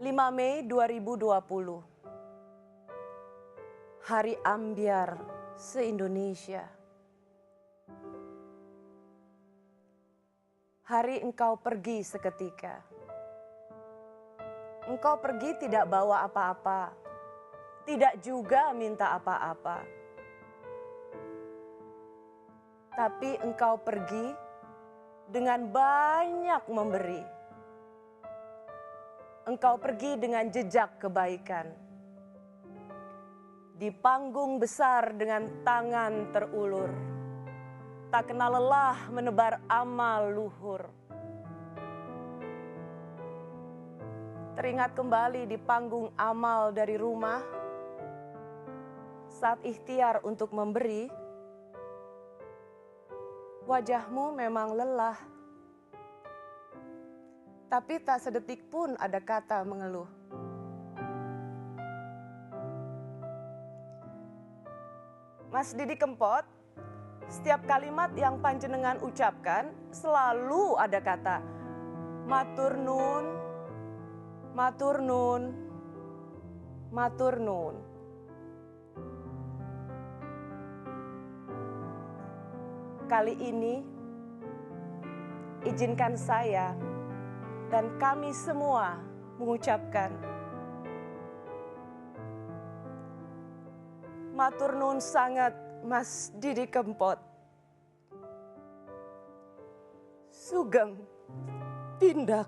5 Mei 2020, Hari Ambyar se-Indonesia. Hari engkau pergi seketika. Engkau pergi tidak bawa apa-apa, tidak juga minta apa-apa. Tapi engkau pergi dengan banyak memberi. Engkau pergi dengan jejak kebaikan. Di panggung besar dengan tangan terulur, tak kenal lelah menebar amal luhur. Teringat kembali di panggung amal dari rumah, saat ikhtiar untuk memberi, wajahmu memang lelah. Tapi tak sedetik pun ada kata mengeluh. Mas Didi Kempot, setiap kalimat yang panjenengan ucapkan selalu ada kata matur nun, matur nun, matur nun. Kali ini, izinkan saya dan kami semua mengucapkan matur nuwun sangat Mas Didi Kempot. Sugeng tindak.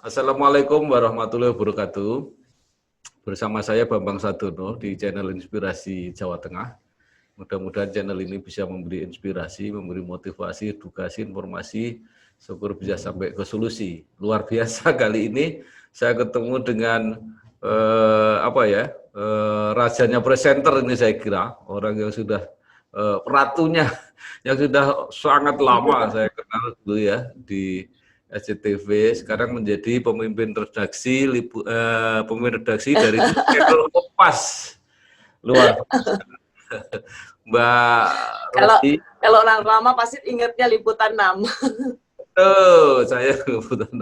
Assalamualaikum warahmatullahi wabarakatuh. Bersama saya Bambang Sadono di channel Inspirasi Jawa Tengah. Mudah-mudahan channel ini bisa memberi inspirasi, memberi motivasi, edukasi, informasi, syukur bisa sampai ke solusi. Luar biasa kali ini saya ketemu dengan rajanya presenter ini, saya kira orang yang sudah ratunya yang sudah sangat lama saya kenal dulu ya di SCTV, sekarang menjadi pemimpin redaksi dari channel Kompas. Luar Mbak Rosi. Kalau orang lama pasti ingatnya Liputan 6. Saya Liputan 6.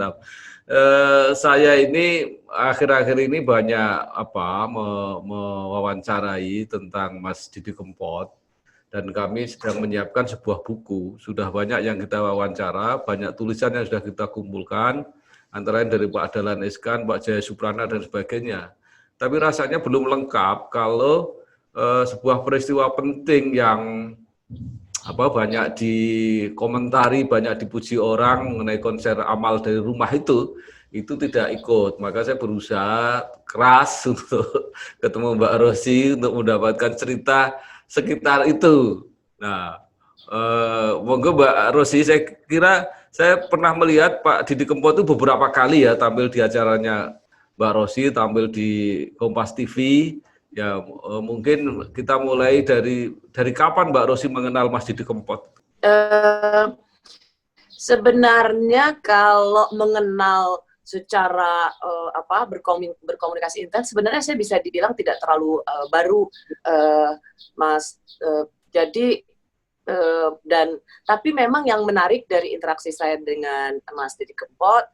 Saya ini akhir-akhir ini banyak mewawancarai tentang Mas Didi Kempot. Dan kami sedang menyiapkan sebuah buku. Sudah banyak yang kita wawancara, banyak tulisan yang sudah kita kumpulkan, antara lain dari Pak Dahlan Iskan, Pak Jaya Suprana, dan sebagainya. Tapi rasanya belum lengkap kalau sebuah peristiwa penting yang banyak dikomentari, banyak dipuji orang mengenai konser amal dari rumah itu tidak ikut. Maka saya berusaha keras untuk ketemu Mbak Rosi untuk mendapatkan cerita sekitar itu. Nah, monggo Mbak Rosi, saya kira saya pernah melihat Pak Didi Kempot itu beberapa kali ya tampil di acaranya Mbak Rosi, tampil di Kompas TV. Ya, mungkin kita mulai dari kapan Mbak Rosi mengenal Mas Didi Kempot? Sebenarnya kalau mengenal secara berkomunikasi intens, sebenarnya saya bisa dibilang tidak terlalu baru, Mas. Jadi tapi memang yang menarik dari interaksi saya dengan Mas Didi Kempot,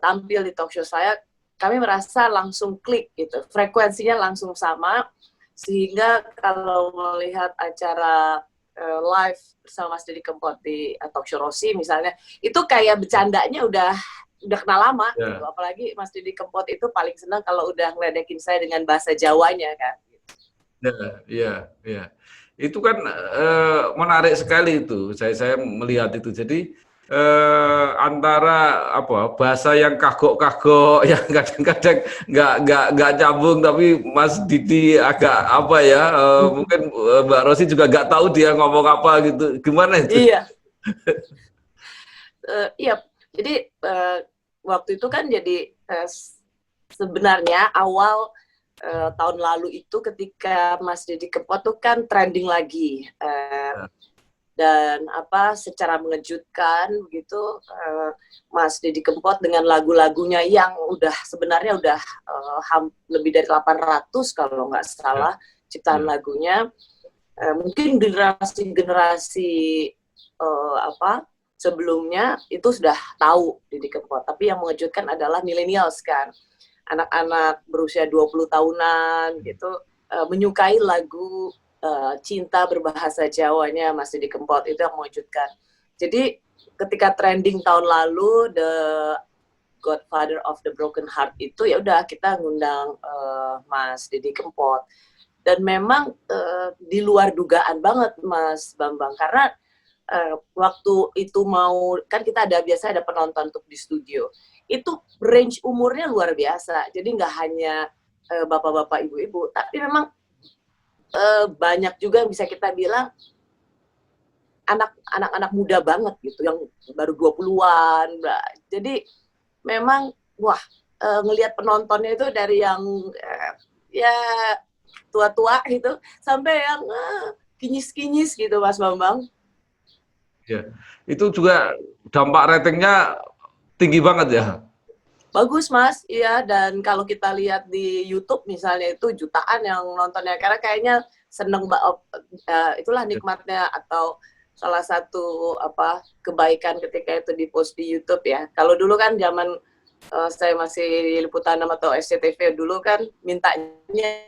tampil di talk show saya, kami merasa langsung klik gitu, frekuensinya langsung sama, sehingga kalau melihat acara live bersama Mas Didi Kempot di talk show Rosi misalnya, itu kayak bercandanya udah kenal lama, gitu. Apalagi Mas Didi Kempot itu paling senang kalau udah ngeledekin saya dengan bahasa Jawanya kan. Iya. Itu kan menarik sekali itu. Saya melihat itu. Jadi antara bahasa yang kagok-kagok, yang kadang-kadang nggak nyambung, tapi Mas Didi agak mungkin Mbak Rosi juga nggak tahu dia ngomong apa gitu. Gimana itu? Iya. Iya. Jadi waktu itu kan jadi sebenarnya awal tahun lalu itu ketika Mas Didi Kempot tuh kan trending lagi. dan secara mengejutkan begitu, Mas Didi Kempot dengan lagu-lagunya yang sebenarnya udah lebih dari 800 kalau nggak salah ciptaan lagunya. Mungkin generasi sebelumnya itu sudah tahu Didi Kempot, tapi yang mengejutkan adalah millennials kan, anak-anak berusia 20 tahunan gitu menyukai lagu cinta berbahasa Jawanya Mas Didi Kempot. Itu yang mengejutkan. Jadi ketika trending tahun lalu The Godfather of the Broken Heart itu, ya udah kita ngundang Mas Didi Kempot. Dan memang di luar dugaan banget Mas Bambang, karena waktu itu kan kita biasa ada penonton untuk di studio, itu range umurnya luar biasa. Jadi nggak hanya bapak-bapak, ibu-ibu, tapi memang banyak juga yang bisa kita bilang anak-anak muda banget gitu, yang baru 20-an. Jadi memang ngelihat penontonnya itu dari yang ya tua-tua gitu sampai yang kinyis-kinyis gitu Mas Bambang. Ya, itu juga dampak ratingnya tinggi banget ya. Bagus Mas, iya. Dan kalau kita lihat di YouTube misalnya itu jutaan yang nontonnya, karena kayaknya seneng itulah nikmatnya atau salah satu kebaikan ketika itu di post di YouTube ya. Kalau dulu kan zaman saya masih di Liputan atau SCTV dulu kan mintanya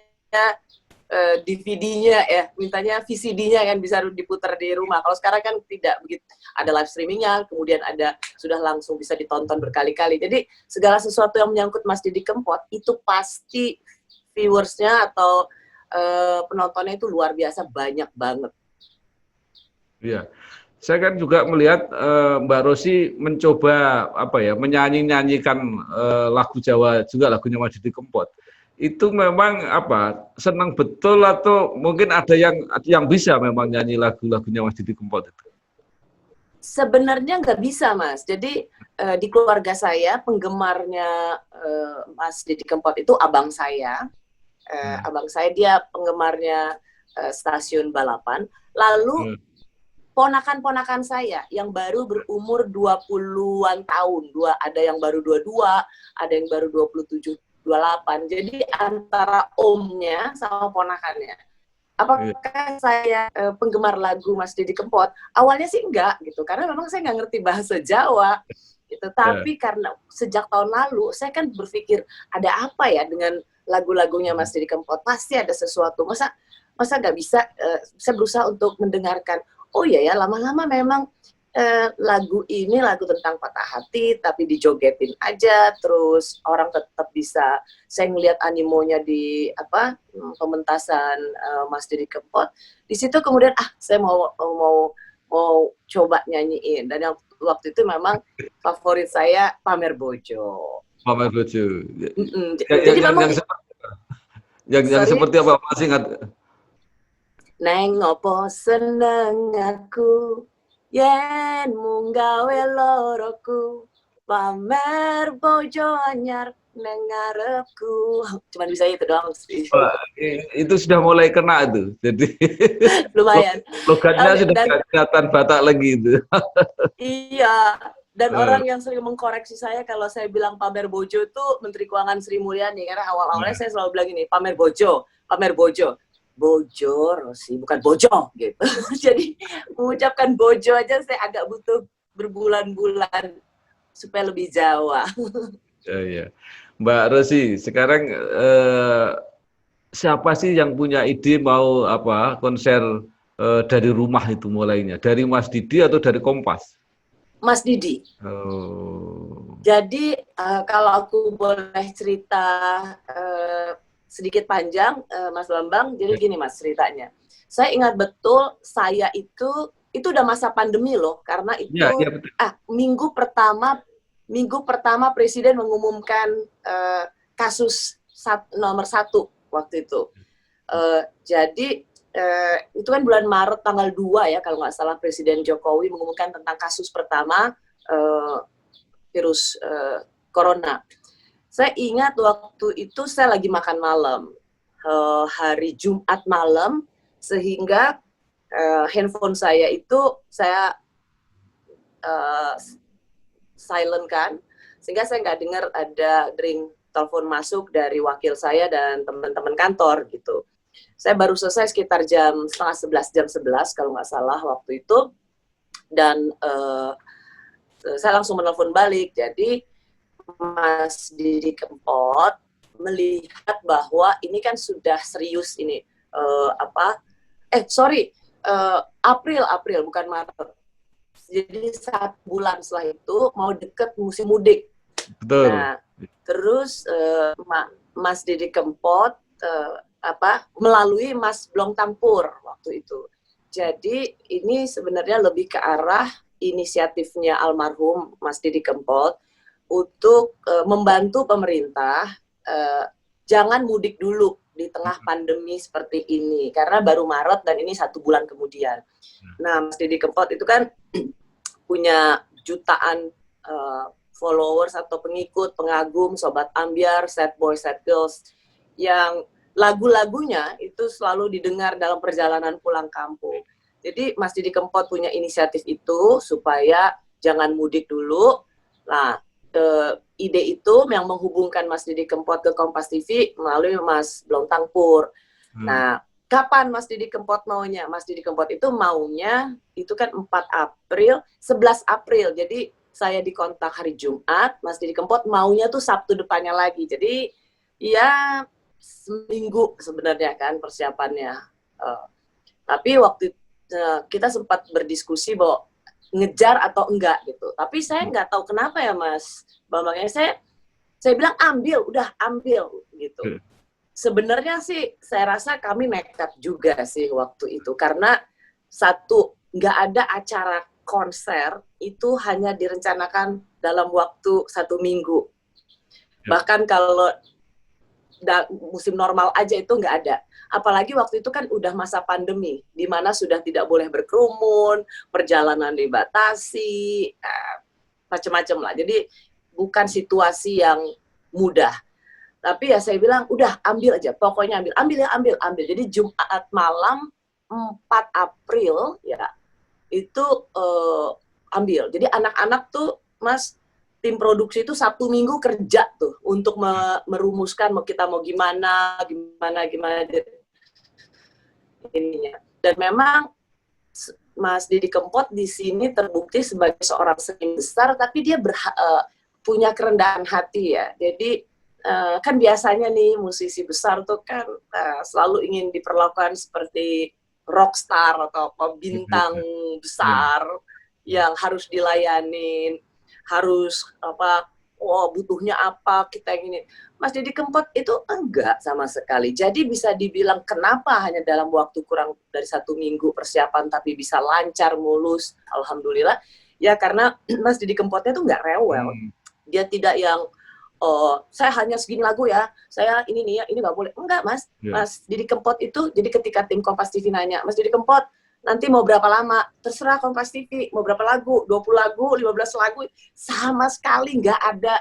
DVD-nya ya, mintanya VCD-nya kan bisa diputar di rumah. Kalau sekarang kan tidak begitu, ada live streaming-nya, kemudian sudah langsung bisa ditonton berkali-kali. Jadi segala sesuatu yang menyangkut Mas Didi Kempot itu pasti viewers-nya atau penontonnya itu luar biasa banyak banget. Iya, saya kan juga melihat Mbak Rosi mencoba menyanyikan lagu Jawa juga, lagunya Mas Didi Kempot. Itu memang senang betul atau mungkin ada yang bisa memang nyanyi lagu-lagunya Mas Didi Kempot itu? Sebenarnya nggak bisa Mas. Jadi di keluarga saya penggemarnya Mas Didi Kempot itu abang saya. Abang saya dia penggemarnya stasiun balapan. Lalu ponakan-ponakan saya yang baru berumur 20-an tahun, ada yang baru 22, ada yang baru 27, 28. Jadi antara omnya sama ponakannya. Apakah saya penggemar lagu Mas Didi Kempot? Awalnya sih enggak gitu, karena memang saya nggak ngerti bahasa Jawa gitu. Tapi karena sejak tahun lalu saya kan berpikir ada apa ya dengan lagu-lagunya Mas Didi Kempot? Pasti ada sesuatu. Masa nggak bisa? Saya berusaha untuk mendengarkan. Oh iya ya, lama-lama memang lagu ini lagu tentang patah hati, tapi dijogetin aja, terus orang tetap bisa. Saya ngelihat animonya di pementasan Mas Didi Kempot. Di situ kemudian saya mau coba nyanyiin. Dan yang waktu itu memang favorit saya Pamer Bojo. Pamer Bojo. Jadi memang yang seperti apa masih ingat? Neng opo seneng aku, yen mung gawe loroku, pamer bojo anyar neng ngarepku. Cuman bisa itu doang sih. Itu sudah mulai kena itu. Jadi lumayan. Logatnya sudah kelihatan Batak lagi itu. Iya. Dan orang yang sering mengkoreksi saya kalau saya bilang pamer bojo itu Menteri Keuangan Sri Mulyani, karena awal-awalnya saya selalu bilang ini, pamer bojo. Bojo Rosi, bukan bojo gitu. Jadi mengucapkan bojo aja saya agak butuh berbulan-bulan supaya lebih Jawa. Ya. Mbak Rosi, sekarang siapa sih yang punya ide mau konser dari rumah itu mulainya? Dari Mas Didi atau dari Kompas? Mas Didi. Jadi kalau aku boleh cerita sedikit panjang, Mas Bambang. Jadi gini Mas ceritanya. Saya ingat betul saya itu udah masa pandemi loh, karena itu minggu pertama Presiden mengumumkan kasus nomor 1 waktu itu. Jadi itu kan bulan Maret tanggal 2 ya kalau nggak salah, Presiden Jokowi mengumumkan tentang kasus pertama virus corona. Saya ingat waktu itu saya lagi makan malam, hari Jumat malam, sehingga handphone saya itu saya silent kan, sehingga saya nggak dengar ada ring telepon masuk dari wakil saya dan teman-teman kantor gitu. Saya baru selesai sekitar jam 10:30, jam 11 kalau nggak salah waktu itu, dan saya langsung menelpon balik. Jadi Mas Didi Kempot melihat bahwa ini kan sudah serius ini, April bukan Maret. Jadi 1 bulan setelah itu mau deket musim mudik. Betul. Nah, terus Mas Didi Kempot melalui Mas Blong Tampur waktu itu. Jadi ini sebenarnya lebih ke arah inisiatifnya almarhum Mas Didi Kempot untuk membantu pemerintah jangan mudik dulu di tengah pandemi seperti ini, karena baru Maret dan ini 1 bulan kemudian. Nah, Mas Didi Kempot itu kan punya jutaan followers atau pengikut, pengagum, sobat ambyar, sad boys, sad girls, yang lagu-lagunya itu selalu didengar dalam perjalanan pulang kampung. Jadi Mas Didi Kempot punya inisiatif itu supaya jangan mudik dulu. Nah, ide itu yang menghubungkan Mas Didi Kempot ke Kompas TV melalui Mas Blong Tampur. Nah, kapan Mas Didi Kempot maunya? Mas Didi Kempot itu maunya itu kan 4 April, 11 April. Jadi saya dikontak hari Jumat, Mas Didi Kempot maunya tuh Sabtu depannya lagi. Jadi ya seminggu sebenarnya kan persiapannya. Tapi waktu kita sempat berdiskusi bahwa ngejar atau enggak gitu. Tapi saya nggak tahu kenapa ya Mas Bambang, saya bilang udah ambil gitu. Sebenarnya sih saya rasa kami nekat juga sih waktu itu, karena satu, nggak ada acara konser itu hanya direncanakan dalam waktu 1 minggu. Bahkan kalau musim normal aja itu nggak ada. Apalagi waktu itu kan udah masa pandemi, di mana sudah tidak boleh berkerumun, perjalanan dibatasi, macam-macam lah. Jadi bukan situasi yang mudah. Tapi ya saya bilang, udah ambil aja, pokoknya ambil. Jadi Jumat malam 4 April ya itu ambil. Jadi anak-anak tuh Mas, tim produksi itu Sabtu Minggu kerja tuh untuk merumuskan kita mau gimana ininya. Dan memang Mas Didi Kempot di sini terbukti sebagai seorang seni besar, tapi dia punya kerendahan hati ya. Jadi kan biasanya nih musisi besar tuh kan selalu ingin diperlakukan seperti rockstar atau bintang besar yang harus dilayanin, harus butuhnya apa, kita ingin. Mas Didi Kempot itu enggak sama sekali. Jadi bisa dibilang kenapa hanya dalam waktu kurang dari 1 minggu persiapan tapi bisa lancar, mulus, alhamdulillah. Ya karena Mas Didi Kempotnya itu enggak rewel. Dia tidak yang saya hanya segini lagu ya, saya ini nih ya, ini nggak boleh. Enggak Mas. Mas Didi Kempot itu, jadi ketika tim Kompas TV nanya, Mas Didi Kempot nanti mau berapa lama? Terserah Kompas TV, mau berapa lagu? 20 lagu, 15 lagu, sama sekali nggak ada,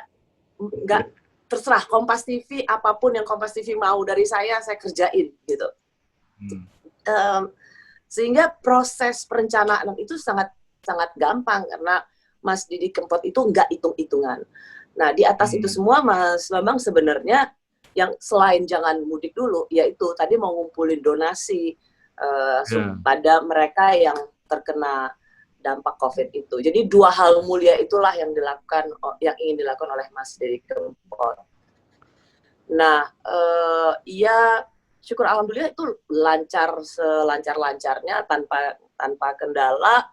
terserah Kompas TV, apapun yang Kompas TV mau dari saya kerjain gitu. Sehingga proses perencanaan itu sangat gampang karena Mas Didi Kempot itu nggak hitung-hitungan. Nah di atas itu semua Mas Bambang sebenarnya yang selain jangan mudik dulu, yaitu tadi mau ngumpulin donasi pada mereka yang terkena dampak COVID itu. Jadi 2 hal mulia itulah yang ingin dilakukan oleh Mas Didi Kempot. Nah, ya syukur alhamdulillah itu lancar selancar-lancarnya tanpa kendala.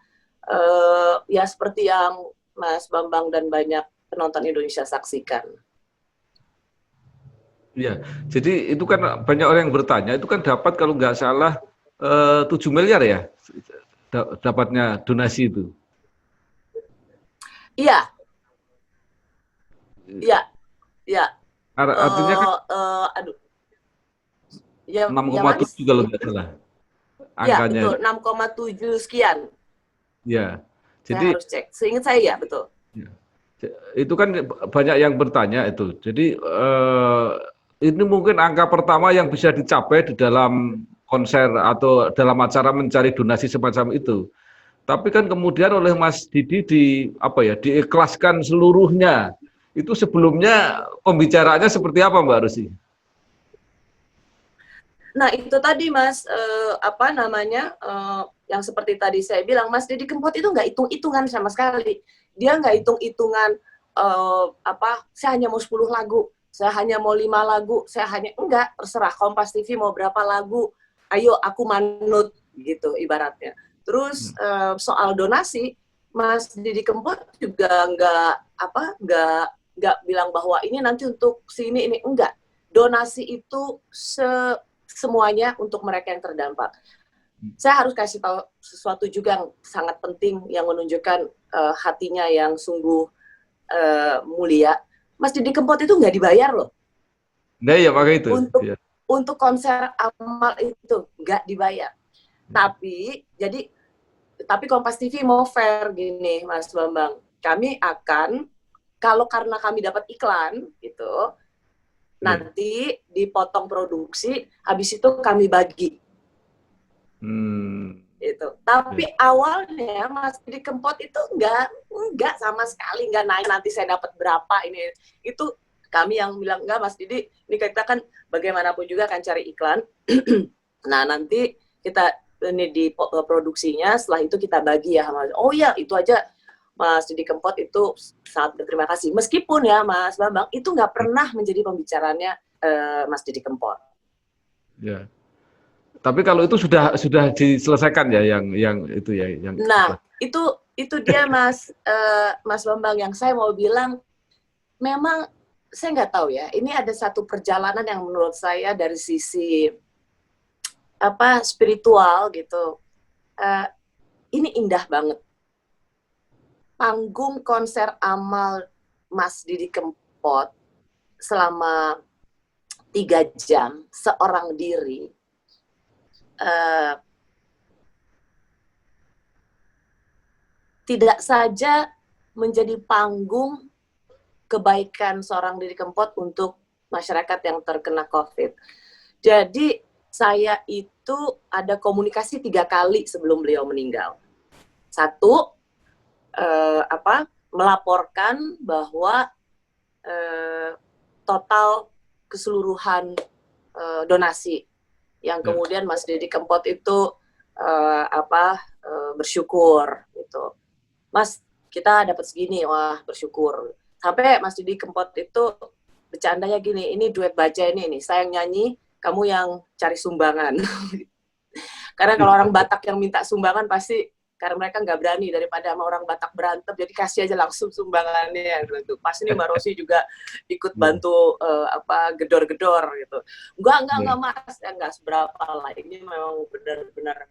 Ya seperti yang Mas Bambang dan banyak penonton Indonesia saksikan. Ya, jadi itu kan banyak orang yang bertanya, itu kan dapat kalau nggak salah 7 miliar ya dapatnya donasi itu. Iya. Artinya kan 6,7 kalau nggak salah angkanya. Ya, betul, 6,7 sekian. Ya, jadi saya harus cek. Seingat saya ya, betul. Ya. Itu kan banyak yang bertanya itu. Jadi ini mungkin angka pertama yang bisa dicapai di dalam konser atau dalam acara mencari donasi semacam itu. Tapi kan kemudian oleh Mas Didi diikhlaskan seluruhnya. Itu sebelumnya pembicaraannya seperti apa, Mbak Rosi? Nah itu tadi Mas, yang seperti tadi saya bilang, Mas Didi Kempot itu nggak hitung-hitungan sama sekali. Dia nggak hitung-hitungan, saya hanya mau 10 lagu, saya hanya mau 5 lagu, enggak, terserah Kompas TV mau berapa lagu, ayo aku manut, gitu ibaratnya. Terus soal donasi, Mas Didi Kempot juga nggak bilang bahwa ini nanti untuk sini ini, enggak. Donasi itu semuanya untuk mereka yang terdampak. Saya harus kasih tahu sesuatu juga yang sangat penting yang menunjukkan hatinya yang sungguh mulia. Mas Didi Kempot itu nggak dibayar loh. Nah ya pakai itu. Untuk konser amal itu nggak dibayar. Tapi Kompas TV mau fair gini, Mas Bambang. Kami akan, karena kami dapat iklan gitu, nanti dipotong produksi, habis itu kami bagi. Gitu. Tapi awalnya Mas Didi Kempot itu enggak sama sekali, enggak naik nanti saya dapat berapa ini. Itu kami yang bilang, enggak Mas Didi, ini kita kan bagaimanapun juga akan cari iklan. Nah nanti kita ini di produksinya, setelah itu kita bagi ya. Oh ya, itu aja Mas Didi Kempot itu sangat berterima kasih. Meskipun ya Mas Bambang, itu nggak pernah menjadi pembicaraannya Mas Didi Kempot. Ya. Tapi kalau itu sudah diselesaikan ya yang itu ya yang. Nah, itu dia Mas Bambang yang saya mau bilang, memang saya nggak tahu ya, ini ada satu perjalanan yang menurut saya dari sisi spiritual gitu, ini indah banget. Panggung konser amal Mas Didi Kempot selama 3 jam seorang diri, tidak saja menjadi panggung kebaikan seorang Didi Kempot untuk masyarakat yang terkena COVID. Jadi saya itu ada komunikasi 3 kali sebelum beliau meninggal. 1, melaporkan bahwa total keseluruhan donasi yang kemudian Mas Didi Kempot itu bersyukur gitu. Mas, kita dapat segini, wah bersyukur. Sampai Mas Didi Kempot itu bercandanya gini, ini duet baja ini saya yang nyanyi, kamu yang cari sumbangan. Karena kalau orang Batak yang minta sumbangan pasti, karena mereka nggak berani daripada sama orang Batak berantem, jadi kasih aja langsung sumbangannya gitu. Pas ini Mbak Rosi juga ikut bantu gedor-gedor gitu. Enggak Mas, enggak seberapa lah. Ini memang benar-benar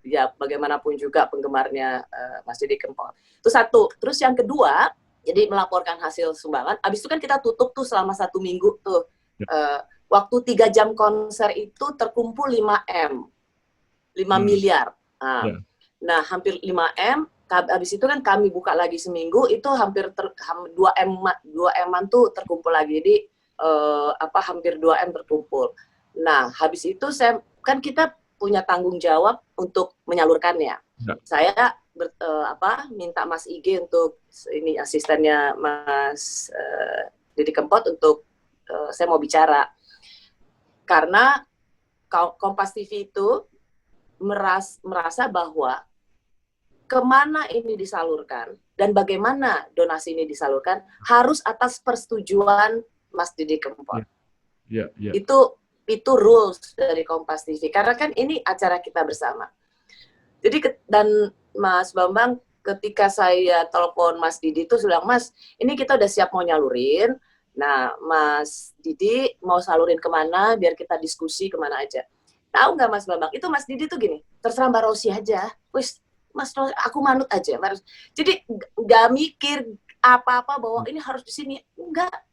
ya bagaimanapun juga penggemarnya Mas Didi Kempot. Itu 1. Terus yang kedua, jadi melaporkan hasil sumbangan. Abis itu kan kita tutup tuh selama 1 minggu tuh. Waktu 3 jam konser itu terkumpul 5 miliar. Nah, hampir 5 M. Habis itu kan kami buka lagi seminggu, itu hampir 2 M tuh terkumpul lagi. Jadi hampir 2 M terkumpul. Nah, habis itu kan kita punya tanggung jawab untuk menyalurkannya. Saya minta Mas IG untuk ini asistennya Mas Didi Kempot untuk saya mau bicara. Karena Kompas TV itu merasa bahwa kemana ini disalurkan dan bagaimana donasi ini disalurkan harus atas persetujuan Mas Didi Kempot. Itu rules dari Kompas TV. Karena kan ini acara kita bersama. Jadi dan Mas Bambang ketika saya telepon Mas Didi itu bilang, Mas, ini kita udah siap mau nyalurin. Nah, Mas Didi mau salurin kemana, biar kita diskusi kemana aja. Tahu nggak Mas Bambang, itu Mas Didi tuh gini, terserah Mbak Rosi aja. Wis, Mas Rosi, aku manut aja. Jadi nggak mikir apa-apa bahwa ini harus di sini. Enggak.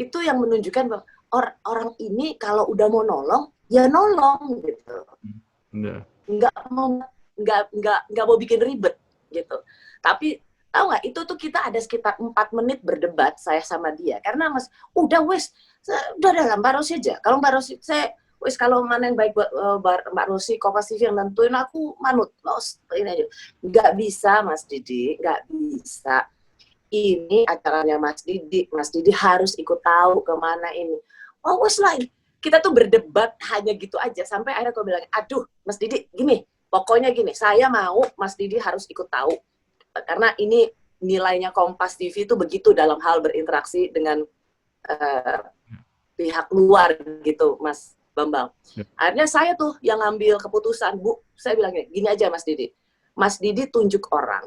Itu yang menunjukkan bahwa orang ini kalau udah mau nolong, ya nolong gitu. Nggak mau bikin ribet gitu. Tapi tahu nggak, itu tuh kita ada sekitar 4 menit berdebat saya sama dia. Karena Mas, udah wes, udah Mbak Rosi aja. Kalau Mbak Rosi, wis kalau mana yang baik buat Mbak Rosi, Kompas TV yang nentuin, aku manut, ini aja. Nggak bisa Mas Didi, nggak bisa. Ini acaranya Mas Didi harus ikut tahu kemana ini. Oh wis lah, kita tuh berdebat hanya gitu aja, sampai akhirnya aku bilang, aduh Mas Didi, gini, pokoknya gini, saya mau Mas Didi harus ikut tahu, karena ini nilainya Kompas TV itu begitu dalam hal berinteraksi dengan pihak luar gitu, Mas Bambang. Akhirnya saya tuh yang ngambil keputusan, Bu, saya bilang gini aja Mas Didi tunjuk orang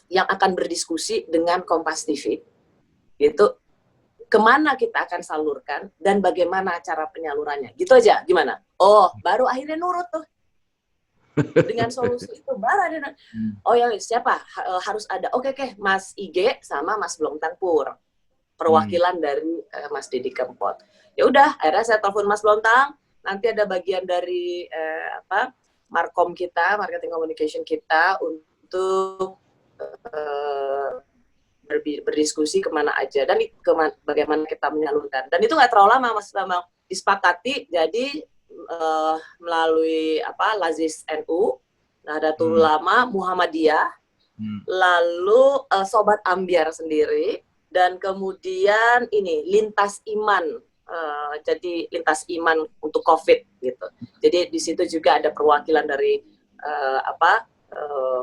yang akan berdiskusi dengan Kompas TV, gitu, kemana kita akan salurkan dan bagaimana cara penyalurannya, gitu aja, gimana? Oh, baru akhirnya nurut tuh. Dengan solusi itu baru ada, oh ya siapa harus ada, oke, Mas IG sama Mas Blongtang Pur, perwakilan dari Mas Didi Kempot. Ya udah, akhirnya saya telepon Mas Blontang, nanti ada bagian dari Markom kita, marketing communication kita, untuk berdiskusi kemana aja, dan bagaimana kita menyalurkan. Dan itu nggak terlalu lama, Mas Bambang. Disepakati, jadi melalui Lazis NU, Nahdlatul Ulama, Muhammadiyah, lalu Sobat Ambiar sendiri, dan kemudian ini Lintas Iman, jadi Lintas Iman untuk COVID gitu. Jadi di situ juga ada perwakilan dari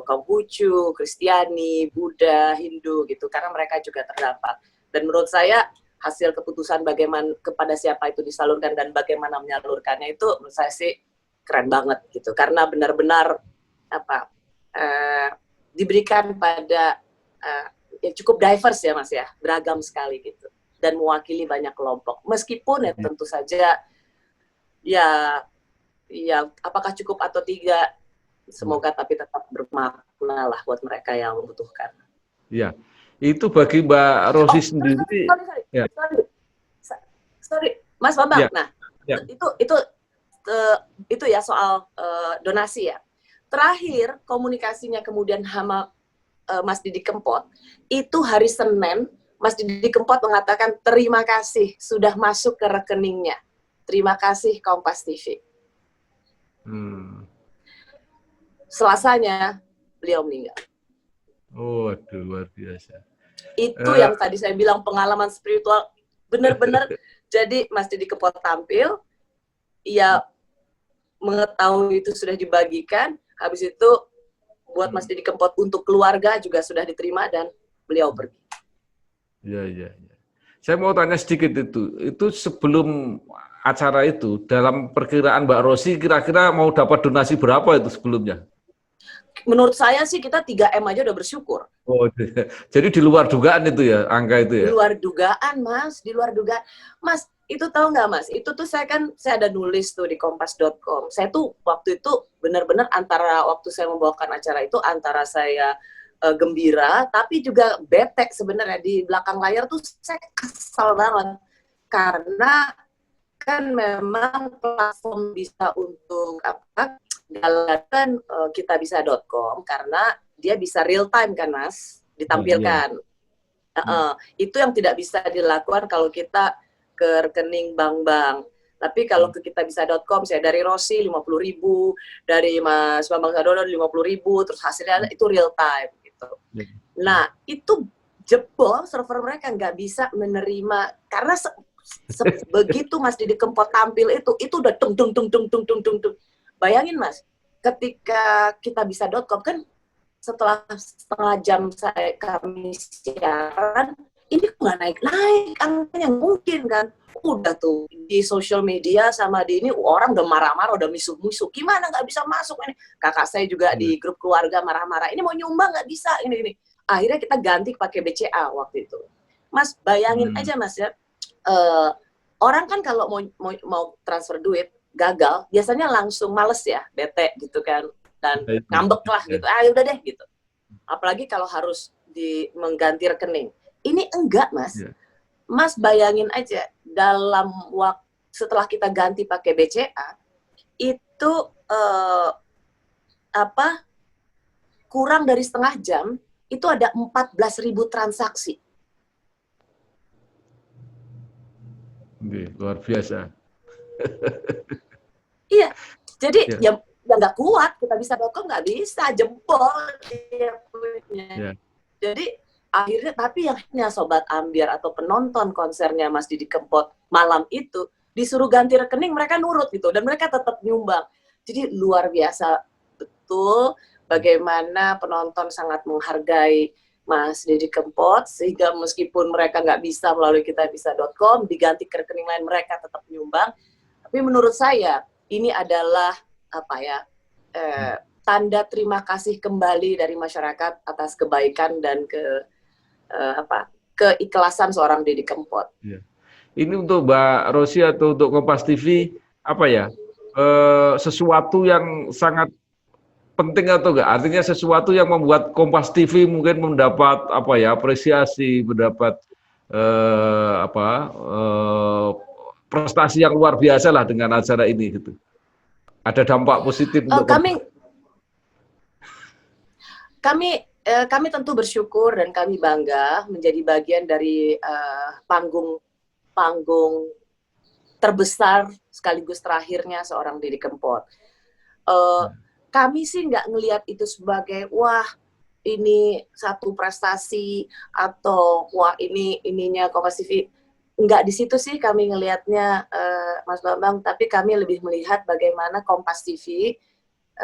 Konghucu, Kristiani, Buddha, Hindu gitu, karena mereka juga terdapat. Dan menurut saya hasil keputusan bagaimana kepada siapa itu disalurkan dan bagaimana menyalurkannya itu menurut saya sih keren banget gitu, karena benar-benar diberikan pada ya cukup diverse ya Mas ya, beragam sekali gitu, dan mewakili banyak kelompok. Meskipun ya tentu saja ya apakah cukup atau tidak, semoga tapi tetap bermakna lah buat mereka yang membutuhkan. Iya, itu bagi Mbak Rosi sendiri. Sorry, Mas Bambang. Ya. Nah, ya. Itu ya soal donasi ya. Terakhir komunikasinya kemudian sama Mas Didi Kempot, itu hari Senin, Mas Didi Kempot mengatakan terima kasih sudah masuk ke rekeningnya. Terima kasih Kompas TV. Selasanya beliau meninggal. Oh, aduh, luar biasa. Itu yang tadi saya bilang pengalaman spiritual benar-benar. Jadi Mas Didi Kempot tampil, ia mengetahui itu sudah dibagikan, habis itu buat Mas Didi Kempot untuk keluarga juga sudah diterima dan beliau pergi. Iya. Saya mau tanya sedikit itu sebelum acara itu, dalam perkiraan Mbak Rosi kira-kira mau dapat donasi berapa itu sebelumnya? Menurut saya sih kita 3M aja udah bersyukur. Oh, jadi di luar dugaan itu ya, angka itu ya? Di luar dugaan, Mas. Di luar dugaan. Mas, itu tahu nggak, Mas? Itu tuh saya ada nulis tuh di kompas.com. Saya tuh waktu itu benar-benar antara waktu saya membawakan acara itu, antara saya gembira, tapi juga bete sebenarnya. Di belakang layar tuh saya kesal banget. Karena kan memang platform bisa untuk galakan kitabisa.com karena dia bisa real time kan Mas, ditampilkan. Itu yang tidak bisa dilakukan kalau kita ke rekening bank-bank. Tapi kalau ke kitabisa.com, saya dari Rosi 50.000, dari Mas Bambang Sadono 50.000, terus hasilnya itu real time gitu. Nah, itu jebol server mereka nggak bisa menerima karena begitu Mas Didi Kempot tampil itu udah tung. Bayangin Mas, ketika kitabisa.com kan setelah setengah jam kami siaran, ini nggak naik angkanya, mungkin kan. Udah tuh di sosial media sama di ini orang udah marah-marah, udah misuh-misuh, gimana nggak bisa masuk ini. Kakak saya juga di grup keluarga marah-marah, ini mau nyumbang nggak bisa, ini. Akhirnya kita ganti pakai BCA waktu itu. Mas, bayangin aja Mas ya, orang kan kalau mau transfer duit, gagal, biasanya langsung males ya, bete gitu kan, dan ngambek lah gitu, udah deh gitu. Apalagi kalau harus mengganti rekening. Ini enggak Mas. Mas bayangin aja, dalam waktu setelah kita ganti pakai BCA, itu kurang dari setengah jam, itu ada 14.000 transaksi. Luar biasa. Iya, jadi Ya, ya nggak kuat, kita bisa .com nggak bisa, jempol dia punya. ya. Jadi akhirnya, tapi yang Sobat Ambiar atau penonton konsernya Mas Didi Kempot malam itu, disuruh ganti rekening, mereka nurut gitu, dan mereka tetap nyumbang. Jadi luar biasa betul bagaimana penonton sangat menghargai Mas Didi Kempot, sehingga meskipun mereka nggak bisa melalui kitabisa.com, diganti ke rekening lain, mereka tetap nyumbang. Tapi menurut saya, ini adalah apa ya, tanda terima kasih kembali dari masyarakat atas kebaikan dan keikhlasan seorang Didi Kempot. Ya. Ini untuk Mbak Rosi atau untuk Kompas TV apa ya? Sesuatu yang sangat penting atau enggak? Artinya sesuatu yang membuat Kompas TV mungkin mendapat apa ya? Apresiasi, mendapat prestasi yang luar biasa lah dengan acara ini gitu. Ada dampak positif untuk Kami kami tentu bersyukur dan kami bangga menjadi bagian dari panggung terbesar sekaligus terakhirnya seorang Didi Kempot. Kami sih nggak ngelihat itu sebagai wah ini satu prestasi atau wah ininya Kompas TV. Nggak di situ sih kami ngelihatnya, Mas Bambang, tapi kami lebih melihat bagaimana Kompas TV,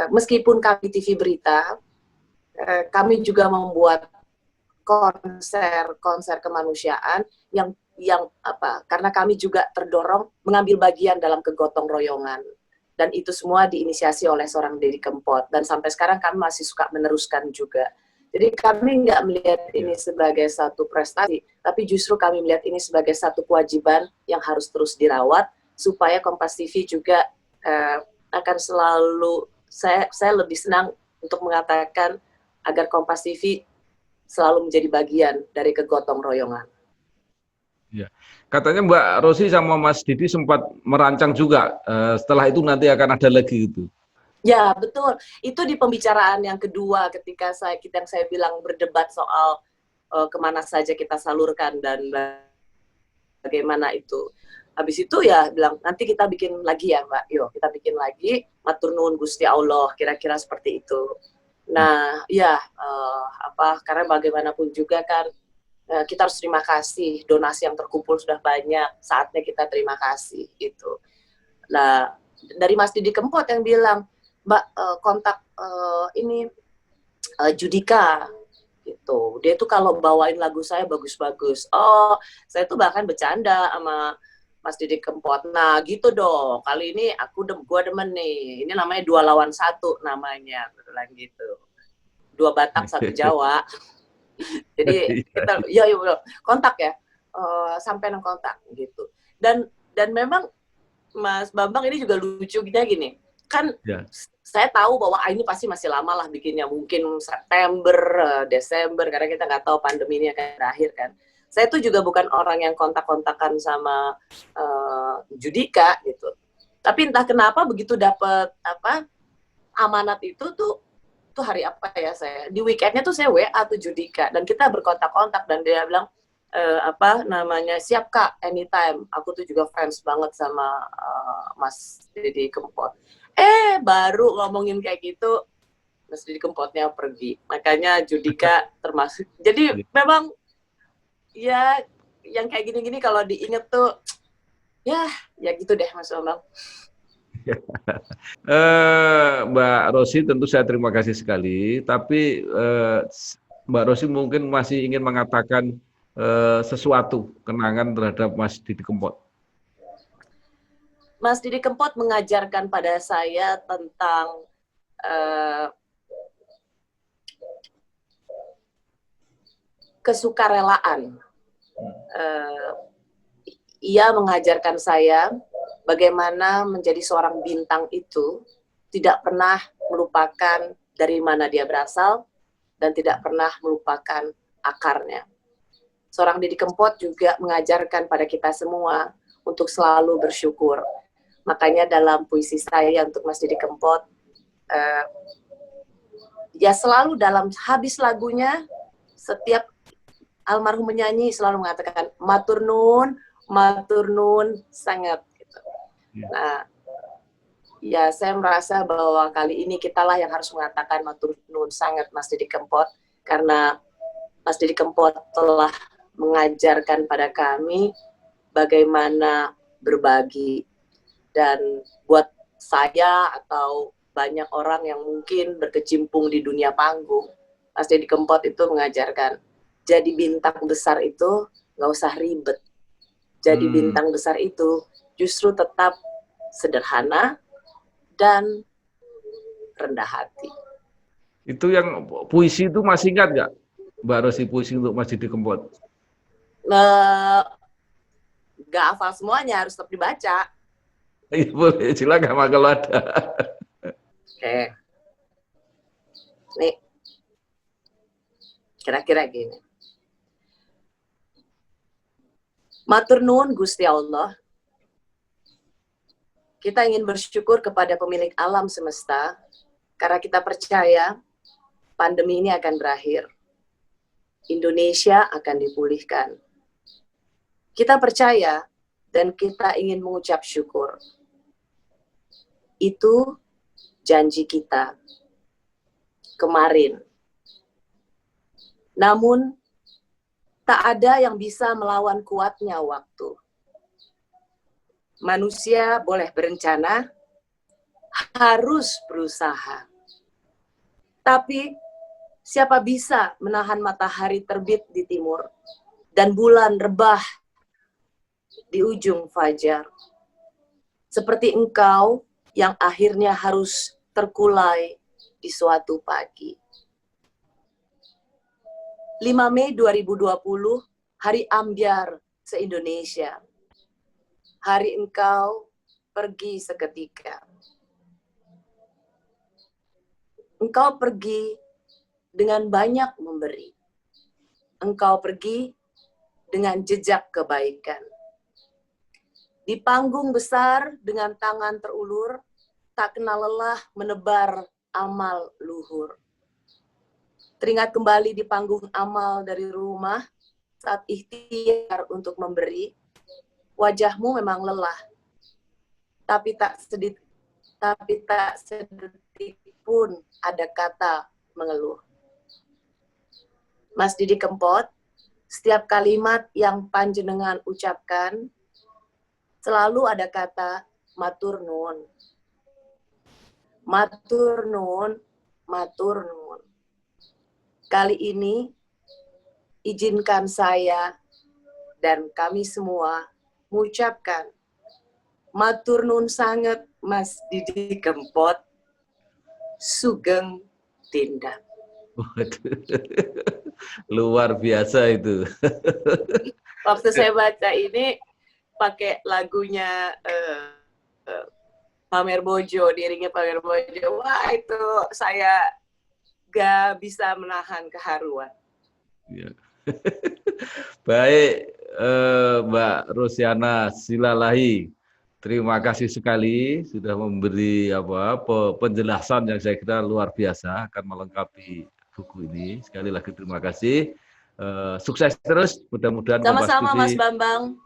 meskipun kami TV berita, kami juga membuat konser kemanusiaan yang karena kami juga terdorong mengambil bagian dalam kegotong royongan, dan itu semua diinisiasi oleh seorang Didi Kempot, dan sampai sekarang kami masih suka meneruskan juga. Jadi kami nggak melihat ini sebagai satu prestasi, tapi justru kami melihat ini sebagai satu kewajiban yang harus terus dirawat supaya Kompas TV juga akan selalu, saya lebih senang untuk mengatakan agar Kompas TV selalu menjadi bagian dari kegotong royongan. Ya. Katanya Mbak Rosi sama Mas Didi sempat merancang juga, setelah itu nanti akan ada lagi itu. Ya, betul. Itu di pembicaraan yang kedua ketika yang saya bilang berdebat soal kemana saja kita salurkan dan bagaimana itu. Habis itu ya bilang, nanti kita bikin lagi ya Mbak, yuk kita bikin lagi, matur nuwun Gusti Allah, kira-kira seperti itu. Nah, ya, karena bagaimanapun juga kan, kita harus terima kasih, donasi yang terkumpul sudah banyak, saatnya kita terima kasih, gitu. Nah, dari Mas Didi Kempot yang bilang, Mbak, kontak ini Judika, gitu. Dia tuh kalau bawain lagu saya bagus-bagus. Oh, saya tuh bahkan bercanda sama Mas Didi Kempot. Nah, gitu dong. Kali ini gua demen nih. Ini namanya 2 lawan 1 namanya, betulan gitu. 2 Batak, 1 Jawa. Jadi kita ya kontak ya. Sampai nang kontak gitu. Dan memang Mas Bambang ini juga lucunya gini. Kan ya, saya tahu bahwa ini pasti masih lama lah bikinnya, mungkin September, Desember, karena kita nggak tahu pandemi ini akan berakhir kan. Saya tuh juga bukan orang yang kontak-kontakan sama Judika gitu. Tapi entah kenapa begitu dapat amanat itu tuh hari apa ya, saya di weekendnya tuh saya WA tuh Judika dan kita berkontak-kontak, dan dia bilang siap Kak, anytime. Aku tuh juga fans banget sama Mas Didi Kempot. Baru ngomongin kayak gitu, Mas Didi Kempotnya pergi. Makanya Judika termasuk. Jadi memang ya yang kayak gini-gini kalau diinget tuh ya gitu deh Mas Bambang. Mbak Rosi, tentu saya terima kasih sekali. Tapi Mbak Rosi mungkin masih ingin mengatakan sesuatu kenangan terhadap Mas Didi Kempot. Mas Didi Kempot mengajarkan pada saya tentang kesukarelaan. Ia mengajarkan saya bagaimana menjadi seorang bintang itu tidak pernah melupakan dari mana dia berasal dan tidak pernah melupakan akarnya. Seorang Didi Kempot juga mengajarkan pada kita semua untuk selalu bersyukur. Makanya dalam puisi saya untuk Mas Didi Kempot, ya selalu dalam habis lagunya, setiap almarhum menyanyi selalu mengatakan matur nuwun sangat. Gitu. Nah, Ya, saya merasa bahwa kali ini kitalah yang harus mengatakan matur nuwun sangat Mas Didi Kempot, karena Mas Didi Kempot telah mengajarkan pada kami bagaimana berbagi. Dan buat saya atau banyak orang yang mungkin berkecimpung di dunia panggung, Mas Didi Kempot itu mengajarkan, jadi bintang besar itu nggak usah ribet. Jadi bintang besar itu justru tetap sederhana dan rendah hati. Itu yang puisi itu masih ingat nggak, Mbak Rosi, puisi untuk Mas Didi Kempot? Nggak hafal semuanya, harus tetap dibaca. Iya boleh, silakan kalau ada. Oke. Nih, kira-kira gini. Matur nuwun Gusti Allah. Kita ingin bersyukur kepada pemilik alam semesta, karena kita percaya pandemi ini akan berakhir. Indonesia akan dipulihkan. Kita percaya dan kita ingin mengucap syukur. Itu janji kita kemarin. Namun, tak ada yang bisa melawan kuatnya waktu. Manusia boleh berencana, harus berusaha. Tapi, siapa bisa menahan matahari terbit di timur dan bulan rebah di ujung fajar? Seperti engkau yang akhirnya harus terkulai di suatu pagi. 5 Mei 2020, hari ambyar se-Indonesia. Hari engkau pergi seketika. Engkau pergi dengan banyak memberi. Engkau pergi dengan jejak kebaikan. Di panggung besar dengan tangan terulur, tak kenal lelah menebar amal luhur. Teringat kembali di panggung amal dari rumah, saat ikhtiar untuk memberi, wajahmu memang lelah, tapi tak sedetik pun ada kata mengeluh. Mas Didi Kempot, setiap kalimat yang panjenengan ucapkan, selalu ada kata matur nuwun. Matur nuwun, matur nuwun. Kali ini, izinkan saya dan kami semua mengucapkan matur nuwun sangat Mas Didi Kempot, sugeng tindak. Luar biasa itu. Waktu saya baca ini, pakai lagunya Pamer Bojo, diiringnya Pamer Bojo. Wah, itu saya gak bisa menahan keharuan. Ya. Baik, Mbak Rosiana Silalahi, terima kasih sekali sudah memberi penjelasan yang saya kira luar biasa akan melengkapi buku ini. Sekali lagi terima kasih. Sukses terus, mudah-mudahan. Sama-sama Mas Bambang.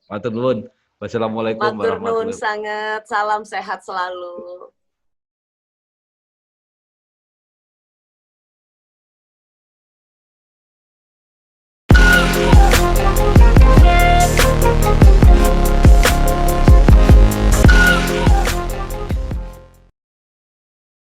Matur nuwun. Wassalamualaikum Matur nuwun warahmatullahi wabarakatuh. sangat, salam sehat selalu.